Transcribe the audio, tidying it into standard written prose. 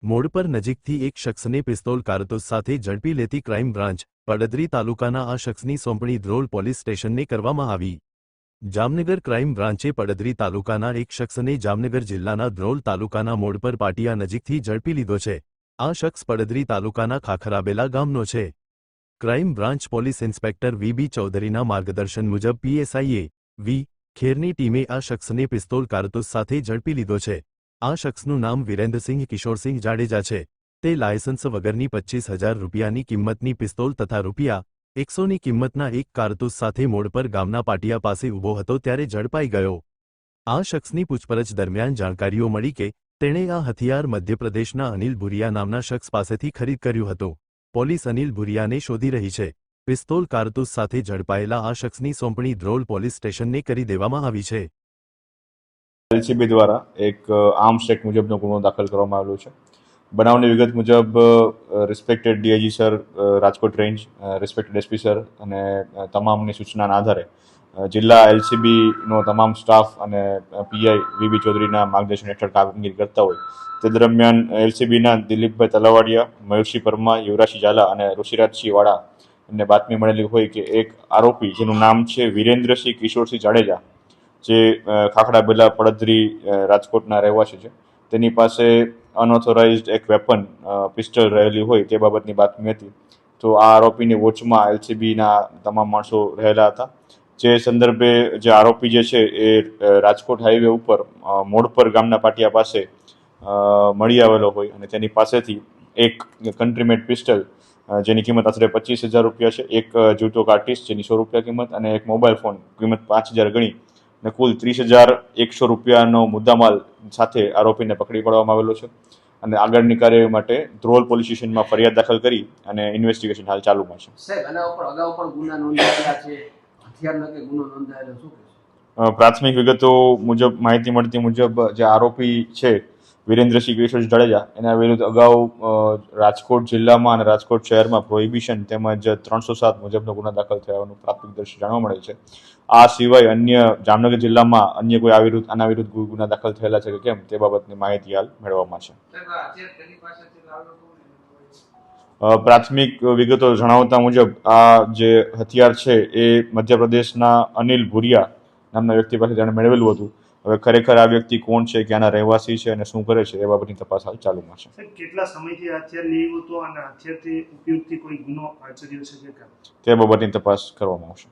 મોડપર નજીકથી એક શખ્સને પિસ્તોલ કારતૂસ સાથે ઝડપી લેતી ક્રાઇમ બ્રાન્ચ પડદરી તાલુકાના આ શખ્સની સોંપણી ધ્રોલ પોલીસ સ્ટેશનને કરવામાં આવી। જામનગર ક્રાઇમ બ્રાન્ચે પડદરી તાલુકાના એક શખ્સને જામનગર જિલ્લાના ધ્રોલ તાલુકાના મોડપર પાટિયા નજીકથી ઝડપી લીધો છે। આ શખ્સ પડદરી તાલુકાના ખાખરાબેલા ગામનો છે। Crime branch police inspector V B. ચૌધરીના માર્ગદર્શન મુજબ પીએસઆઈએ વી. ખેરની ટીમે આ શખ્સને પિસ્તોલ કારતૂસ સાથે ઝડપી લીધો છે। આ શખ્સનું નામ વિરેન્દ્રસિંહ કિશોરસિંહ જાડેજા છે। તે લાયસન્સ વગરની 25,000 રૂપિયાની કિંમતની પિસ્તોલ તથા રૂપિયા 100ની કિંમતના એક કારતૂસ સાથે મોડપર ગામના પાટિયા પાસે ઊભો હતો ત્યારે ઝડપાઈ ગયો। આ શખ્સની પૂછપરછ દરમિયાન જાણકારીઓ મળી કે તેણે આ હથિયાર મધ્યપ્રદેશના અનિલ ભુરિયા નામના શખ્સ પાસેથી ખરીદ કર્યું હતું। પોલીસ અનિલ ભુરિયાને શોધી રહી છે। પિસ્તોલ કારતૂસ સાથે ઝડપાયેલા આ શખ્સની સોંપણી ધ્રોલ પોલીસ સ્ટેશનને કરી દેવામાં આવી છે। એલસીબી દ્વારા એક આર્મ્સ એક્ટ મુજબનો ગુનો દાખલ કરવામાં આવેલો છે। બનાવની વિગત મુજબ respected DIG sir Rajkot range, respected SP sir અને તમામની સૂચનાના આધારે જિલ્લા એલસીબીનો તમામ સ્ટાફ અને પીઆઈ વી.બી. ચૌધરીના માર્ગદર્શન હેઠળ કામગીરી કરતા હોય તે દરમિયાન એલસીબીના દિલીપભાઈ તલાવાડિયા, મયુરસિંહ પરમાર, યુવરાજસિંહ ઝાલા અને ઋષિરાજસિંહ વાળા ને બાતમી મળેલી હોય કે એક આરોપી જેનું નામ છે વિરેન્દ્રસિંહ કિશોરસિંહ જાડેજા, જે ખાખડાબેલા પડદરી રાજકોટના રહેવાસી છે, તેની પાસે અનઓથોરાઇઝડ એક વેપન પિસ્ટલ રહેલી હોય તે બાબતની બાતમી હતી। તો આ આરોપીની વોચમાં એલસીબીના તમામ માણસો રહેલા હતા। જે સંદર્ભે જે આરોપી જે છે એ રાજકોટ હાઈવે ઉપર મોડપર ગામના પાટિયા પાસે મળી આવેલો હોય અને તેની પાસેથી એક કન્ટ્રીમેડ પિસ્ટલ જેની કિંમત આશરે 25,000 રૂપિયા છે, એક જૂતો કાર્ટિસ જેની 100 રૂપિયા કિંમત અને એક મોબાઈલ ફોન કિંમત 5,000 ગણી ને કુલ 30,100 રૂપિયાનો મુદ્દામાલ સાથે આરોપીને પકડી પાડવામાં આવેલો છે અને આગળની કાર્યવાહી માટે ધ્રોલ પોલીસ સ્ટેશનમાં ફરિયાદ દાખલ કરી અને ઇન્વેસ્ટિગેશન હાલ ચાલુમાં છે। સાહેબ, આના ઉપર અગાઉ પણ ગુના નોંધાયેલા છે, હથિયારનો કે ગુનો નોંધાયેલો શું કહેશો? પ્રાથમિક વિગતો મુજબ માહિતી મળતી મુજબ જે આરોપી છે વિરેન્દ્રસિંહ કિશોરસિંહ જાડેજા એના વિરુદ્ધ અગાઉ રાજકોટ જિલ્લામાં અને રાજકોટ શહેરમાં પ્રોહિબિશન તેમજ 307 મુજબનો ગુનો દાખલ થયાનું પ્રાથમિક દ્રષ્ટિએ જાણવા મળે છે। આ સિવાય અન્ય જામનગર જિલ્લામાં અન્ય કોઈ આના વિરુદ્ધ ગુના દાખલ થયેલા છે કે કેમ તે બાબતની માહિતી હાલ મેળવવામાં છે। પ્રાથમિક વિગતો જણાવતા મુજબ આ જે હથિયાર છે એ મધ્યપ્રદેશના અનિલ ભુરિયા નામના વ્યક્તિ પાસે તેણે મેળવેલું હતું। હવે ખરેખર આ વ્યક્તિ કોણ છે, ક્યાંના રહેવાસી છે અને શું કરે છે એ બાબતની તપાસ હાલ ચાલુમાં છે। કેટલા સમયથી હથિયાર લેવું હતું અને હથિયારથી ઉપયોગથી કોઈ ગુનો આચર્યો છે કે તે બાબતની તપાસ કરવામાં આવશે।